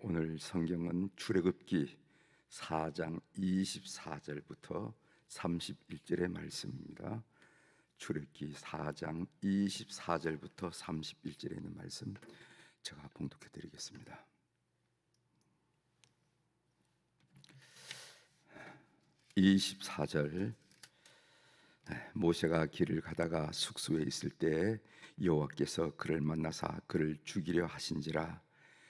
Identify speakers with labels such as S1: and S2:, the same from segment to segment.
S1: 오늘 성경은 출애굽기 4장 24절부터 31절의 말씀입니다. 출애굽기 4장 24절부터 31절에 있는 말씀 제가 봉독해 드리겠습니다. (24절) 모세가 길을 가다가 숙소에 있을 때 여호와께서 그를 만나사 그를 죽이려 하신지라.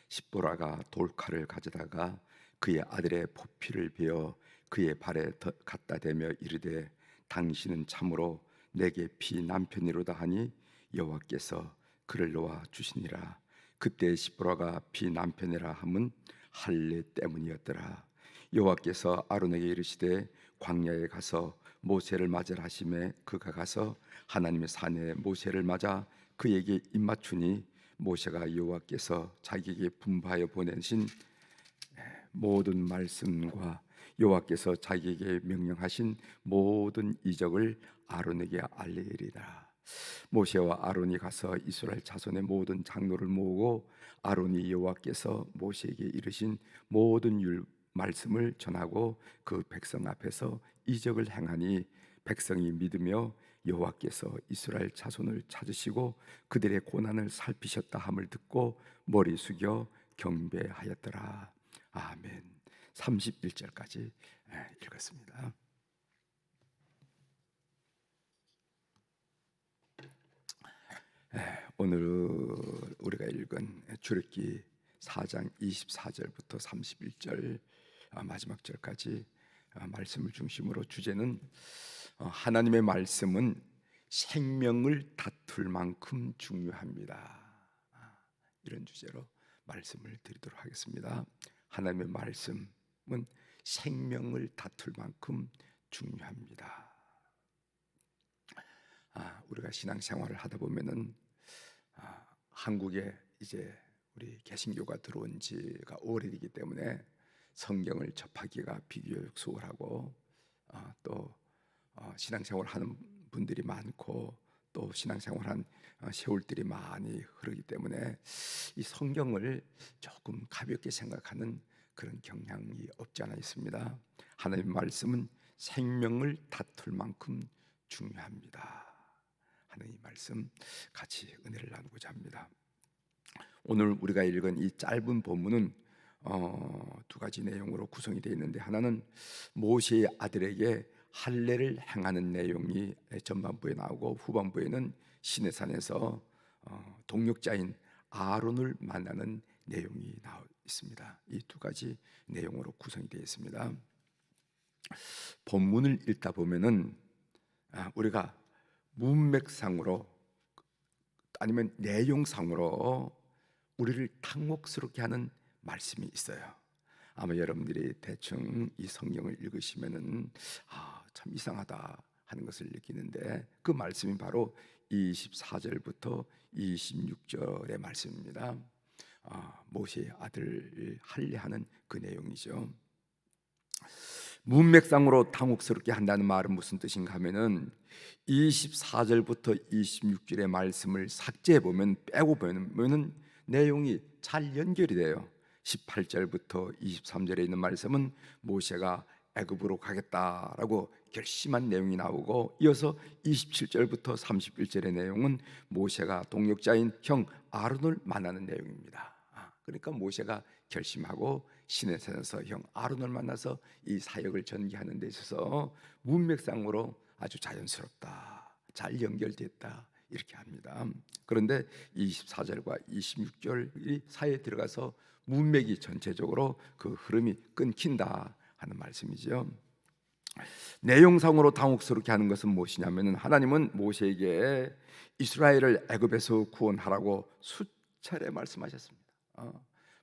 S1: 십보라가 돌칼을 가져다가 그의 아들의 포피를 베어 그의 발에 갖다 대며 이르되 당신은 참으로 내게 피 남편이로다 하니 여호와께서 그를 놓아 주시니라. 그때 십보라가 피 남편이라 함은 할례 때문이었더라. 여호와께서 아론에게 이르시되 광야에 가서 모세를 맞으라 하시매 그가 가서 하나님의 산에 모세를 맞아 그에게 입맞추니 모세가 여호와께서 자기에게 분부하여 보내신 모든 말씀과 여호와께서 자기에게 명령하신 모든 이적을 아론에게 알리리라. 모세와 아론이 가서 이스라엘 자손의 모든 장로를 모으고 아론이 여호와께서 모세에게 이르신 모든 말씀을 전하고 그 백성 앞에서 이적을 행하니 백성이 믿으며 여호와께서 이스라엘 자손을 찾으시고 그들의 고난을 살피셨다 함을 듣고 머리 숙여 경배하였더라. 아멘. 31절까지 읽었습니다. 오늘 우리가 읽은 출애굽기 4장 24절부터 31절 마지막 절까지 말씀을 중심으로 주제는 하나님의 말씀은 생명을 다툴 만큼 중요합니다. 이런 주제로 말씀을 드리도록 하겠습니다. 하나님의 말씀은 생명을 다툴 만큼 중요합니다. 우리가 신앙생활을 하다 보면은 한국에 이제 우리 개신교가 들어온 지가 오래되기 때문에 성경을 접하기가 비교적 수월하고 또 신앙생활을 하는 분들이 많고 또 신앙생활한 세월들이 많이 흐르기 때문에 이 성경을 조금 가볍게 생각하는 그런 경향이 없지 않아 있습니다. 하나님의 말씀은 생명을 다툴 만큼 중요합니다. 하나님의 말씀 같이 은혜를 나누고자 합니다. 오늘 우리가 읽은 이 짧은 본문은 두 가지 내용으로 구성이 되어 있는데, 하나는 모세의 아들에게 할례를 행하는 내용이 전반부에 나오고 후반부에는 시내산에서 동역자인 아론을 만나는 내용이 나와 있습니다. 이 두 가지 내용으로 구성이 되어 있습니다. 본문을 읽다 보면은 우리가 문맥상으로 아니면 내용상으로 우리를 당혹스럽게 하는 말씀이 있어요. 아마 여러분들이 대충 이 성경을 읽으시면은 참 이상하다 하는 것을 느끼는데, 그 말씀이 바로 24절부터 26절의 말씀입니다. 모세의 아들을 할례하는 그 내용이죠. 문맥상으로 당혹스럽게 한다는 말은 무슨 뜻인가 하면은 24절부터 26절의 말씀을 삭제해 보면, 빼고 보면은 내용이 잘 연결이 돼요. 18절부터 23절에 있는 말씀은 모세가 애굽으로 가겠다라고 결심한 내용이 나오고, 이어서 27절부터 31절의 내용은 모세가 동역자인 형 아론을 만나는 내용입니다. 그러니까 모세가 결심하고 시내산에서 형 아론을 만나서 이 사역을 전개하는 데 있어서 문맥상으로 아주 자연스럽다, 잘 연결됐다 이렇게 합니다. 그런데 24절과 26절이 사이에 들어가서 문맥이 전체적으로 그 흐름이 끊긴다 하는 말씀이죠. 내용상으로 당혹스럽게 하는 것은 무엇이냐면, 하나님은 모세에게 이스라엘을 애굽에서 구원하라고 수차례 말씀하셨습니다.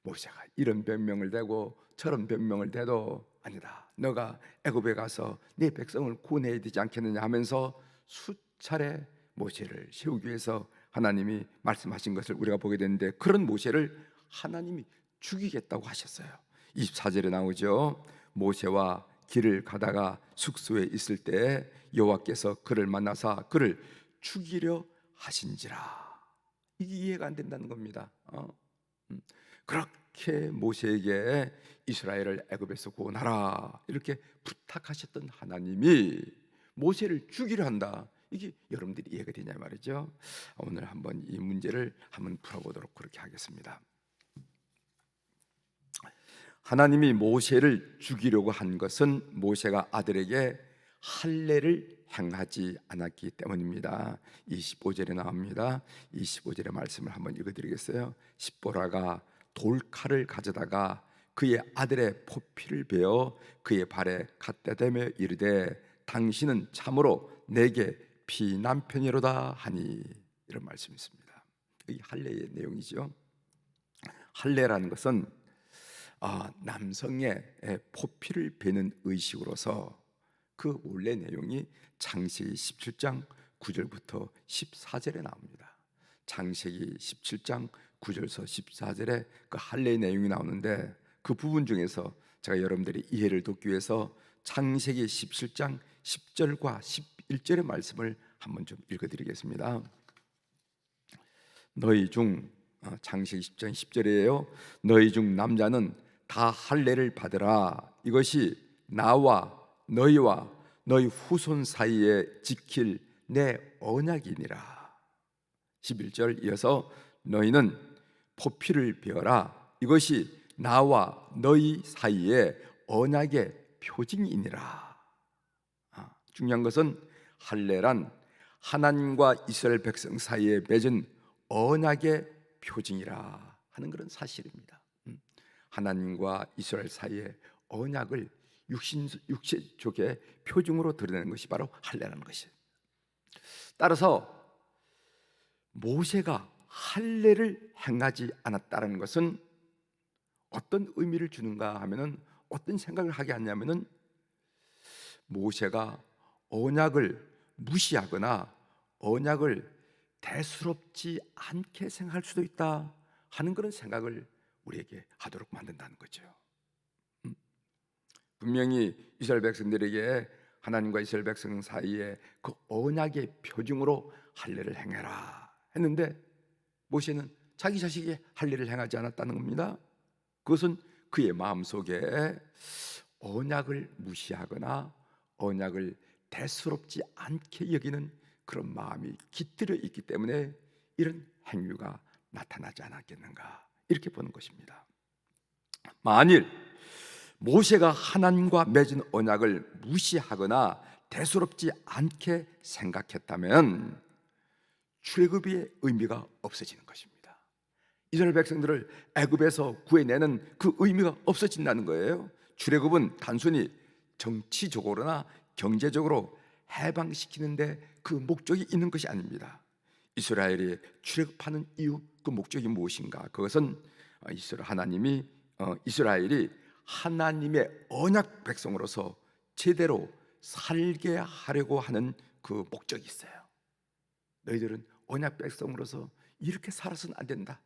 S1: 모세가 이런 변명을 대고 저런 변명을 대도 아니다, 너가 애굽에 가서 네 백성을 구원해야 되지 않겠느냐 하면서 수차례 모세를 세우기 위해서 하나님이 말씀하신 것을 우리가 보게 되는데, 그런 모세를 하나님이 죽이겠다고 하셨어요. 24절에 나오죠. 모세와 길을 가다가 숙소에 있을 때 여호와께서 그를 만나사 그를 죽이려 하신지라. 이게 이해가 안 된다는 겁니다. 그렇게 모세에게 이스라엘을 애굽에서 구원하라 이렇게 부탁하셨던 하나님이 모세를 죽이려 한다. 이게 여러분들이 이해가 되냐 말이죠. 오늘 한번 이 문제를 한번 풀어보도록 그렇게 하겠습니다. 하나님이 모세를 죽이려고 한 것은 모세가 아들에게 할례를 행하지 않았기 때문입니다. 25절에 나옵니다. 25절의 말씀을 한번 읽어드리겠어요. 십보라가 돌칼을 가져다가 그의 아들의 포피를 베어 그의 발에 갖다 대며 이르되 당신은 참으로 내게 피남편이로다 하니, 이런 말씀이 있습니다. 이 할례의 내용이죠. 할례라는 것은 남성의 포피를 베는 의식으로서 그 원래 내용이 창세기 17장 9절부터 14절에 나옵니다. 창세기 17장 9절에서 14절에 그 할례의 내용이 나오는데 그 부분 중에서 제가 여러분들이 이해를 돕기 위해서 창세기 17장 10절과 11절의 말씀을 한번 좀 읽어드리겠습니다. 너희 중 창세기 10장 10절이에요. 너희 중 남자는 다 할례를 받으라. 이것이 나와 너희와 너희 후손 사이에 지킬 내 언약이니라. 11절 이어서 너희는 포피를 베어라. 이것이 나와 너희 사이에 언약의 표징이니라. 중요한 것은 할례란 하나님과 이스라엘 백성 사이에 맺은 언약의 표징이라 하는 그런 사실입니다. 하나님과 이스라엘 사이의 언약을 육체적의 표징으로 드러내는 것이 바로 할례라는 것이에요. 따라서 모세가 할례를 행하지 않았다는 것은 어떤 의미를 주는가 하면은, 어떤 생각을 하게 하냐면은, 모세가 언약을 무시하거나 언약을 대수롭지 않게 생각할 수도 있다 하는 그런 생각을 우리에게 하도록 만든다는 거죠. 분명히 이스라엘 백성들에게 하나님과 이스라엘 백성 사이에 그 언약의 표징으로 할례를 행해라 했는데 모세는 자기 자식이 할례를 행하지 않았다는 겁니다. 그것은 그의 마음속에 언약을 무시하거나 언약을 대수롭지 않게 여기는 그런 마음이 깃들여 있기 때문에 이런 행위가 나타나지 않았겠는가, 이렇게 보는 것입니다. 만일 모세가 하나님과 맺은 언약을 무시하거나 대수롭지 않게 생각했다면 출애굽의 의미가 없어지는 것입니다. 이스라엘 백성들을 애굽에서 구해내는 그 의미가 없어진다는 거예요. 출애굽은 단순히 정치적으로나 경제적으로 해방시키는데 그 목적이 있는 것이 아닙니다. 이스라엘이 출애굽하는 이유, 그 목적이 무엇인가? 그것은 이스라엘이 하나님의 언약 백성으로서 제대로 살게 하려고 하는 그 목적이 있어요. 너희들은 언약 백성으로서 이렇게 살아서는 안 된다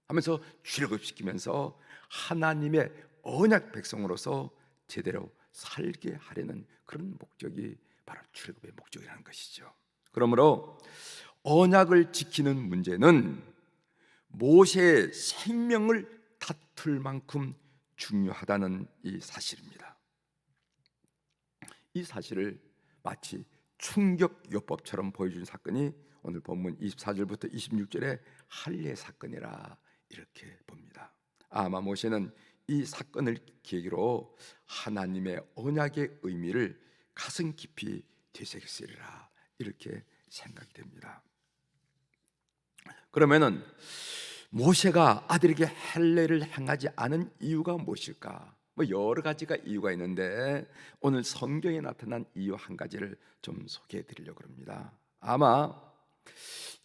S1: 하면서 출애굽시키면서 하나님의 언약 백성으로서 제대로 살게 하려는 그런 목적이 바로 출애굽의 목적이라는 것이죠. 그러므로 언약을 지키는 문제는 모세의 생명을 다툴 만큼 중요하다는 이 사실입니다. 이 사실을 마치 충격요법처럼 보여준 사건이 오늘 본문 24절부터 26절의 할례 사건이라 이렇게 봅니다. 아마 모세는 이 사건을 계기로 하나님의 언약의 의미를 가슴 깊이 되새겼으리라 이렇게 생각이 됩니다. 그러면은 모세가 아들에게 할례를 행하지 않은 이유가 무엇일까? 여러 가지가 이유가 있는데 오늘 성경에 나타난 이유 한 가지를 좀 소개해 드리려고 합니다. 아마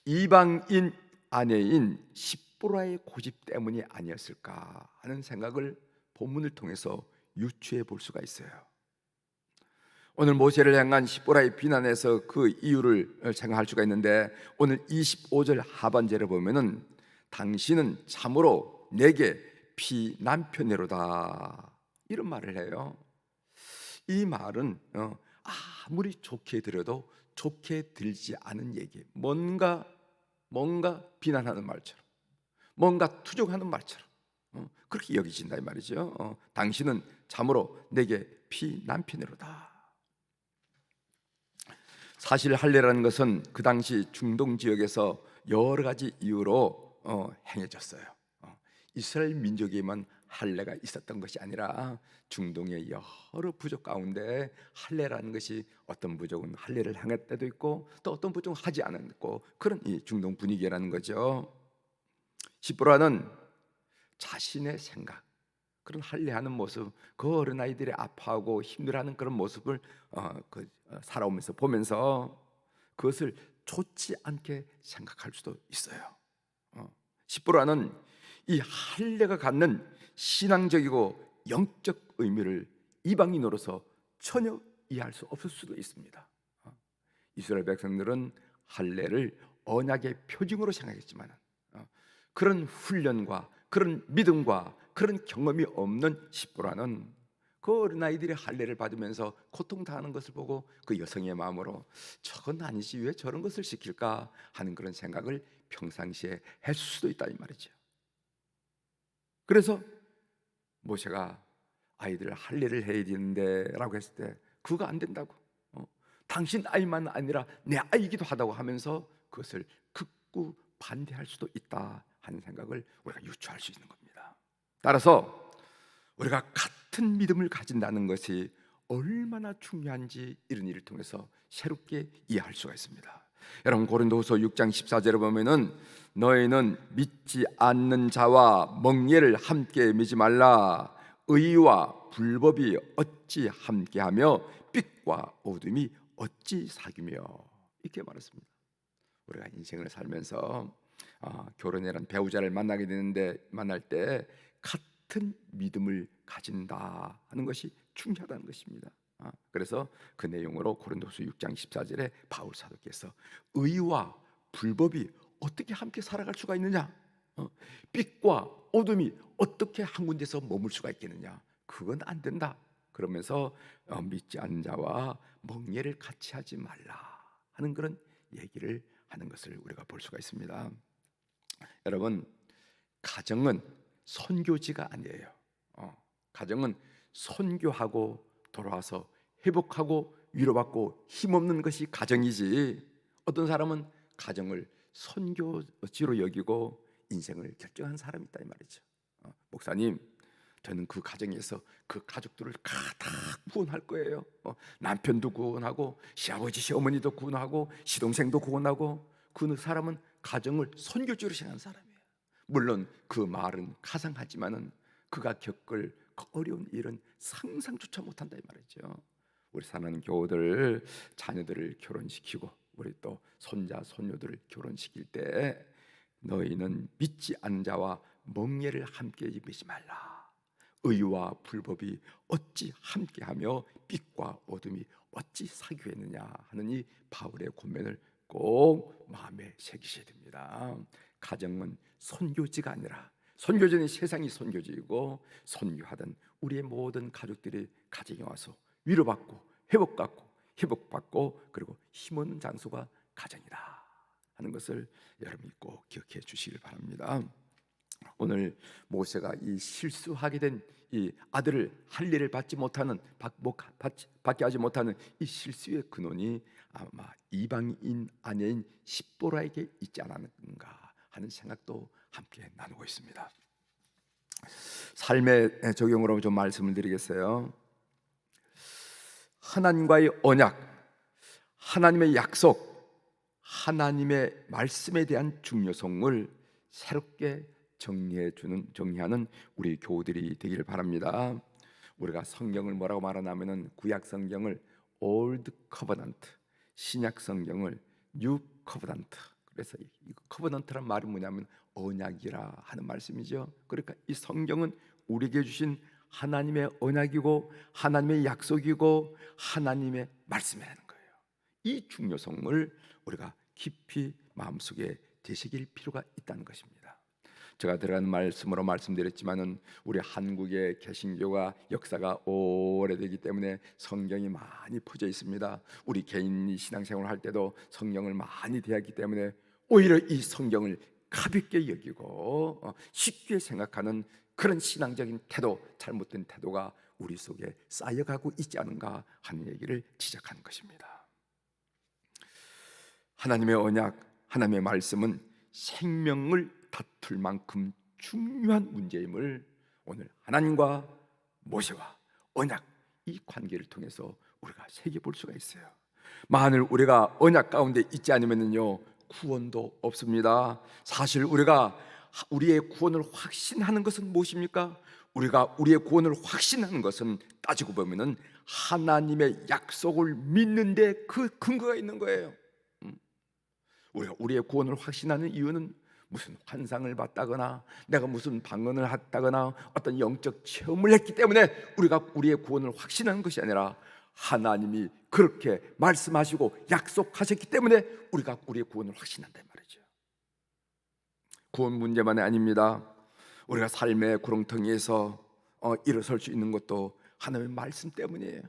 S1: 이방인 아내인 십보라의 고집 때문이 아니었을까 하는 생각을 본문을 통해서 유추해 볼 수가 있어요. 오늘 모세를 향한 십보라의 비난에서 그 이유를 생각할 수가 있는데 오늘 25절 하반절에 보면은 당신은 참으로 내게 피남편이로다 이런 말을 해요. 이 말은 아무리 좋게 들어도 좋게 들지 않은 얘기, 뭔가 비난하는 말처럼, 뭔가 투정하는 말처럼 그렇게 여기진다 이 말이죠. 당신은 참으로 내게 피난편이로다. 사실 할례라는 것은 그 당시 중동 지역에서 여러 가지 이유로 행해졌어요. 이스라엘 민족에만 할례가 있었던 것이 아니라 중동의 여러 부족 가운데 할례라는 것이 어떤 부족은 할례를 행할 때도 있고 또 어떤 부족은 하지 않았고 그런 이 중동 분위기라는 거죠. 십보라는 자신의 생각, 그런 할례하는 모습, 그 어린아이들이 아파하고 힘들어하는 그런 모습을 살아오면서 보면서 그것을 좋지 않게 생각할 수도 있어요. 십보라는 이 할례가 갖는 신앙적이고 영적 의미를 이방인으로서 전혀 이해할 수 없을 수도 있습니다. 이스라엘 백성들은 할례를 언약의 표징으로 생각했지만 그런 훈련과 그런 믿음과 그런 경험이 없는 십보라는 그 어린아이들이 할례를 받으면서 고통당하는 것을 보고 그 여성의 마음으로 저건 아니지 왜 저런 것을 시킬까 하는 그런 생각을 평상시에 했을 수도 있다 이 말이죠. 그래서 모세가 아이들 할례를 해야 되는데 라고 했을 때 그거 안 된다고, 당신 아이만 아니라 내 아이기도 하다고 하면서 그것을 극구 반대할 수도 있다 하는 생각을 우리가 유추할 수 있는 겁니다. 따라서 우리가 같은 믿음을 가진다는 것이 얼마나 중요한지 이런 일을 통해서 새롭게 이해할 수가 있습니다. 여러분 고린도후서 6장 14절에 보면은 너희는 믿지 않는 자와 멍에를 함께 매지 말라. 의와 불법이 어찌 함께하며 빛과 어둠이 어찌 사귀며, 이렇게 말했습니다. 우리가 인생을 살면서 결혼이란 배우자를 만나게 되는데 만날 때 같은 믿음을 가진다 하는 것이 중요하다는 것입니다. 그래서 그 내용으로 고린도서 6장 14절에 바울 사도께서 의와 불법이 어떻게 함께 살아갈 수가 있느냐, 빛과 어둠이 어떻게 한 군데서 머물 수가 있겠느냐, 그건 안 된다. 그러면서 믿지 않는 자와 멍에를 같이 하지 말라 하는 그런 얘기를 하는 것을 우리가 볼 수가 있습니다. 여러분, 가정은 선교지가 아니에요. 가정은 선교하고 돌아와서 회복하고 위로받고 힘없는 것이 가정이지, 어떤 사람은 가정을 선교지로 여기고 인생을 결정한 사람이 있다 이 말이죠. 목사님, 저는 그 가정에서 그 가족들을 다 구원할 거예요. 남편도 구원하고 시아버지 시어머니도 구원하고 시동생도 구원하고, 그 사람은 가정을 선교지로 생각하는 사람이에요. 물론 그 말은 가상하지만은 그가 겪을 그 어려운 일은 상상조차 못한다 이 말이죠. 우리 사랑하는 교우들 자녀들을 결혼시키고 우리 또 손자 손녀들을 결혼시킬 때 너희는 믿지 않는 자와 멍에를 함께 입지 말라. 의와 불법이 어찌 함께하며 빛과 어둠이 어찌 사귀겠느냐 하는 이 바울의 권면을 꼭 마음에 새기셔야 됩니다. 가정은 선교지가 아니라, 선교지는 세상이 선교지이고 선교하던 우리의 모든 가족들이 가정에 와서 위로받고 회복받고 그리고 힘없는 장소가 가정이다 하는 것을 여러분이 꼭 기억해 주시길 바랍니다. 오늘 모세가 이 실수하게 된 이 아들을 할례를 받지 못하는 받게 하지 못하는 이 실수의 근원이 아마 이방인 아내인 십보라에게 있지 않았는가 하는 생각도 함께 나누고 있습니다. 삶의 적용으로 좀 말씀을 드리겠어요. 하나님과의 언약, 하나님의 약속, 하나님의 말씀에 대한 중요성을 새롭게 정리하는 우리 교우들이 되기를 바랍니다. 우리가 성경을 뭐라고 말하냐면은 구약 성경을 올드 커버넌트, 신약 성경을 뉴 커버넌트. 그래서 이 커버넌트란 말은 뭐냐면 언약이라 하는 말씀이죠. 그러니까 이 성경은 우리에게 주신 하나님의 언약이고 하나님의 약속이고 하나님의 말씀이라는 거예요. 이 중요성을 우리가 깊이 마음속에 되새길 필요가 있다는 것입니다. 제가 들어간 말씀으로 말씀드렸지만은 우리 한국의 개신교가 역사가 오래되기 때문에 성경이 많이 퍼져 있습니다. 우리 개인이 신앙생활을 할 때도 성경을 많이 대하기 때문에 오히려 이 성경을 가볍게 여기고 쉽게 생각하는 그런 신앙적인 태도, 잘못된 태도가 우리 속에 쌓여가고 있지 않은가 하는 얘기를 지적하는 것입니다. 하나님의 언약, 하나님의 말씀은 생명을 다툴 만큼 중요한 문제임을 오늘 하나님과 모세와 언약, 이 관계를 통해서 우리가 새겨볼 수가 있어요. 만일 우리가 언약 가운데 있지 않으면요 구원도 없습니다. 사실 우리가 우리의 구원을 확신하는 것은 무엇입니까? 우리가 우리의 구원을 확신하는 것은 따지고 보면은 하나님의 약속을 믿는데 그 근거가 있는 거예요. 우리가 우리의 구원을 확신하는 이유는 무슨 환상을 봤다거나 내가 무슨 방언을 했다거나 어떤 영적 체험을 했기 때문에 우리가 우리의 구원을 확신하는 것이 아니라 하나님이 그렇게 말씀하시고 약속하셨기 때문에 우리가 우리의 구원을 확신한단 말이죠. 구원 문제만이 아닙니다. 우리가 삶의 구렁텅이에서 일어설 수 있는 것도 하나님의 말씀 때문이에요.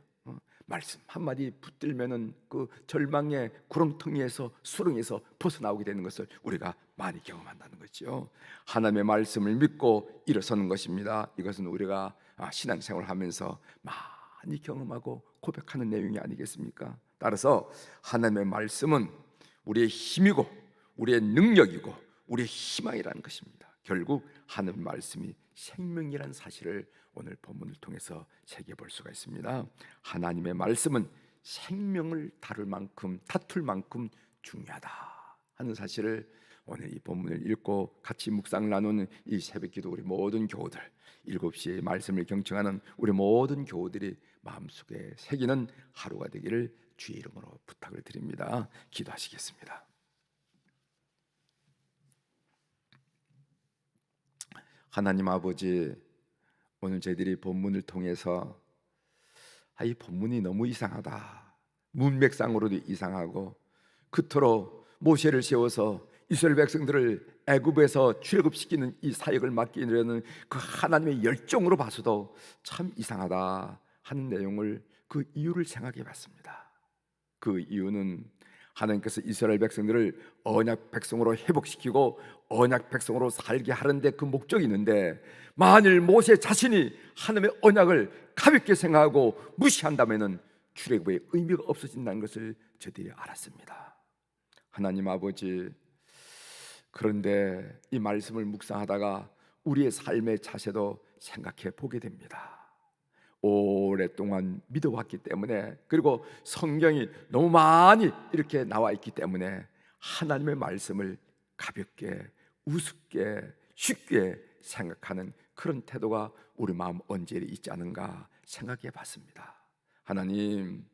S1: 말씀 한마디 붙들면은 그 절망의 구렁텅이에서 수렁에서 벗어나오게 되는 것을 우리가 많이 경험한다는 거죠. 하나님의 말씀을 믿고 일어서는 것입니다. 이것은 우리가 신앙생활을 하면서 많이 경험하고 고백하는 내용이 아니겠습니까? 따라서 하나님의 말씀은 우리의 힘이고 우리의 능력이고 우리의 희망이라는 것입니다. 결국 하나님의 말씀이 생명이라는 사실을 오늘 본문을 통해서 새겨볼 수가 있습니다. 하나님의 말씀은 생명을 다툴 만큼 중요하다 하는 사실을 오늘 이 본문을 읽고 같이 묵상을 나누는 이 새벽기도 우리 모든 교우들, 7시에 말씀을 경청하는 우리 모든 교우들이 마음속에 새기는 하루가 되기를 주의 이름으로 부탁을 드립니다. 기도하시겠습니다. 하나님 아버지, 오늘 저희들이 본문을 통해서 이 본문이 너무 이상하다, 문맥상으로도 이상하고 그토록 모세를 세워서 이스라엘 백성들을 애굽에서 출애굽시키는 이 사역을 맡기려는 그 하나님의 열정으로 봐서도 참 이상하다 하는 내용을, 그 이유를 생각해 봤습니다. 그 이유는 하나님께서 이스라엘 백성들을 언약 백성으로 회복시키고 언약 백성으로 살게 하는데 그 목적이 있는데, 만일 모세 자신이 하나님의 언약을 가볍게 생각하고 무시한다면 출애굽의 의미가 없어진다는 것을 저들이 알았습니다. 하나님 아버지, 그런데 이 말씀을 묵상하다가 우리의 삶의 자세도 생각해 보게 됩니다. 오랫동안 믿어왔기 때문에, 그리고 성경이 너무 많이 이렇게 나와 있기 때문에 하나님의 말씀을 가볍게, 우습게, 쉽게 생각하는 그런 태도가 우리 마음 언저리에 있지 않은가 생각해 봤습니다. 하나님이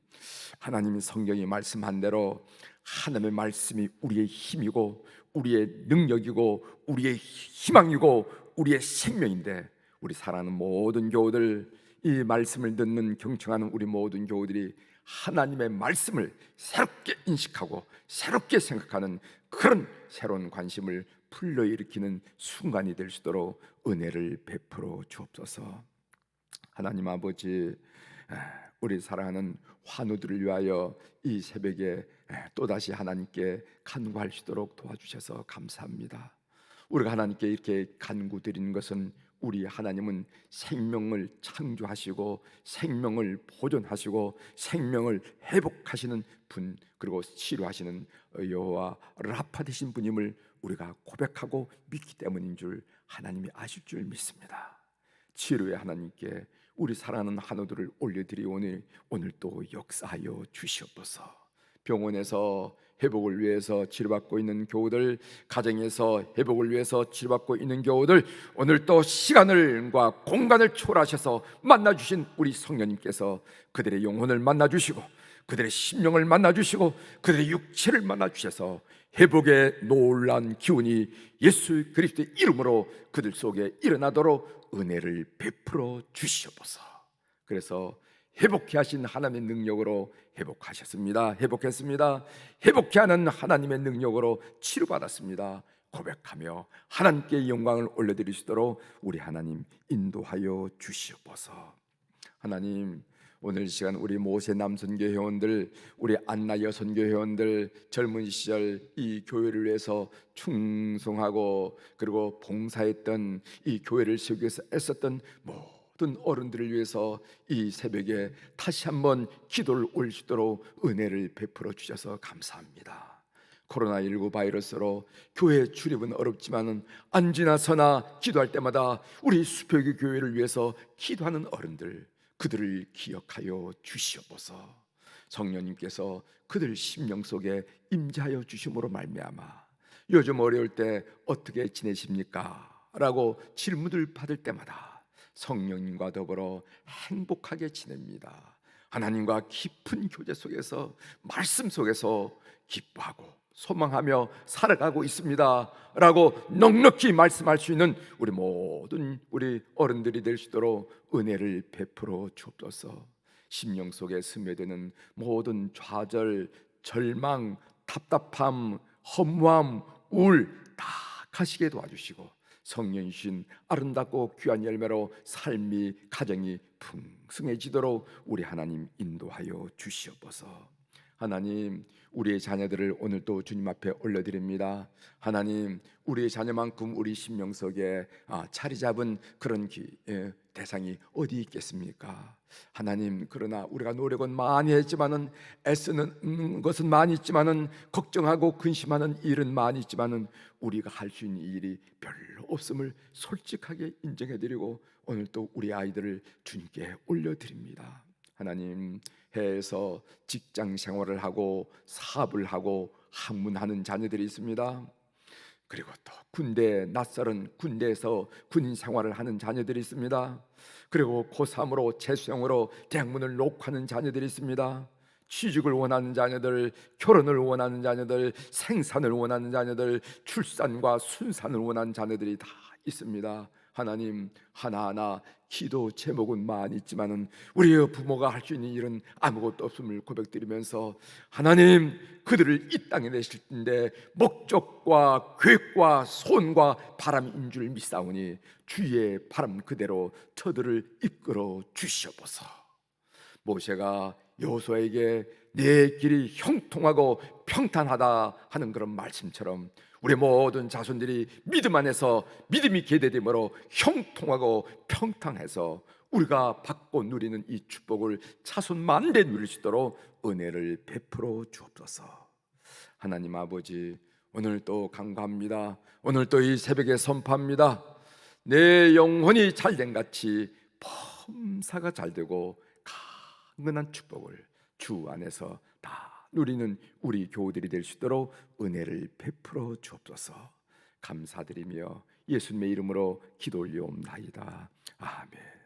S1: 성경이 말씀한 대로 하나님의 말씀이 우리의 힘이고 우리의 능력이고 우리의 희망이고 우리의 생명인데, 우리 사랑하는 모든 교우들, 이 말씀을 듣는 경청하는 우리 모든 교우들이 하나님의 말씀을 새롭게 인식하고 새롭게 생각하는 그런 새로운 관심을 불러일으키는 순간이 될 수 있도록 은혜를 베풀어 주옵소서. 하나님 아버지, 우리 사랑하는 환우들을 위하여 이 새벽에 또다시 하나님께 간구할 수 있도록 도와주셔서 감사합니다. 우리가 하나님께 이렇게 간구드리는 것은 우리 하나님은 생명을 창조하시고 생명을 보존하시고 생명을 회복하시는 분, 그리고 치료하시는 여호와 라파 되신 분임을 우리가 고백하고 믿기 때문인 줄 하나님이 아실 줄 믿습니다. 치료의 하나님께 우리 사랑하는 환우들을 올려드리오니 오늘 또 역사하여 주시옵소서. 병원에서 회복을 위해서 치료받고 있는 교우들, 가정에서 회복을 위해서 치료받고 있는 교우들, 오늘 또 시간과 공간을 초월하셔서 만나주신 우리 성령님께서 그들의 영혼을 만나주시고 그들의 심령을 만나주시고 그들의 육체를 만나주셔서 회복의 놀라운 기운이 예수 그리스도의 이름으로 그들 속에 일어나도록 은혜를 베풀어 주시옵소서. 그래서 회복케 하신 하나님의 능력으로 회복하셨습니다. 회복했습니다. 회복케 하는 하나님의 능력으로 치료받았습니다. 고백하며 하나님께 영광을 올려드릴 수 있도록 우리 하나님 인도하여 주시옵소서. 하나님, 오늘 이 시간 우리 모세 남선교 회원들, 우리 안나 여선교 회원들, 젊은 시절 이 교회를 위해서 충성하고 그리고 봉사했던, 이 교회를 세우기 위해서 애썼던 모든 어른들을 위해서 이 새벽에 다시 한번 기도를 올리도록 은혜를 베풀어 주셔서 감사합니다. 코로나19 바이러스로 교회 출입은 어렵지만은 안지나 서나 기도할 때마다 우리 수표기 교회를 위해서 기도하는 어른들, 그들을 기억하여 주시옵소서. 성령님께서 그들 심령 속에 임재하여 주심으로 말미암아 요즘 어려울 때 어떻게 지내십니까? 라고 질문을 받을 때마다 성령님과 더불어 행복하게 지냅니다. 하나님과 깊은 교제 속에서, 말씀 속에서 기뻐하고 소망하며 살아가고 있습니다 라고 넉넉히 말씀할 수 있는 우리 모든 우리 어른들이 될 수 있도록 은혜를 베풀어 주옵소서. 심령 속에 스며드는 모든 좌절, 절망, 답답함, 허무함, 우울 다 가시게 도와주시고 성령이신 아름답고 귀한 열매로 삶이, 가정이 풍성해지도록 우리 하나님 인도하여 주시옵소서. 하나님, 우리의 자녀들을 오늘 또 주님 앞에 올려드립니다. 하나님, 우리의 자녀만큼 우리 심령 속에 자리 잡은 그런 대상이 어디 있겠습니까? 하나님, 그러나 우리가 노력은 많이 했지만은, 애쓰는 것은 많이 있지만은, 걱정하고 근심하는 일은 많이 있지만은 우리가 할 수 있는 일이 별로 없음을 솔직하게 인정해드리고 오늘 또 우리 아이들을 주님께 올려드립니다. 하나님, 해외에서 직장 생활을 하고 사업을 하고 학문하는 자녀들이 있습니다. 그리고 또 낯설은 군대에서 군인 생활을 하는 자녀들이 있습니다. 그리고 고3으로 재수형으로 대학문을 녹화하는 자녀들이 있습니다. 취직을 원하는 자녀들, 결혼을 원하는 자녀들, 생산을 원하는 자녀들, 출산과 순산을 원하는 자녀들이 다 있습니다. 하나님, 하나하나 기도 제목은 많이 있지만은 우리의 부모가 할 수 있는 일은 아무것도 없음을 고백드리면서 하나님, 그들을 이 땅에 내실 텐데 목적과 계획과 소원과 바람인 줄 믿사오니 주의 바람 그대로 저들을 이끌어 주시옵소서. 모세가 여호수아에게 내 길이 형통하고 평탄하다 하는 그런 말씀처럼 우리 모든 자손들이 믿음 안에서 믿음이 계대됨으로 형통하고 평탄해서 우리가 받고 누리는 이 축복을 자손 만대 누릴 수 있도록 은혜를 베풀어 주옵소서. 하나님 아버지, 오늘 또 간구합니다. 오늘 또 이 새벽에 선포합니다. 내 영혼이 잘된 같이 범사가 잘되고 강건한 축복을 주 안에서 다 누리는 우리 교우들이 될 수 있도록 은혜를 베풀어 주옵소서. 감사드리며 예수님의 이름으로 기도 올리옵나이다. 아멘.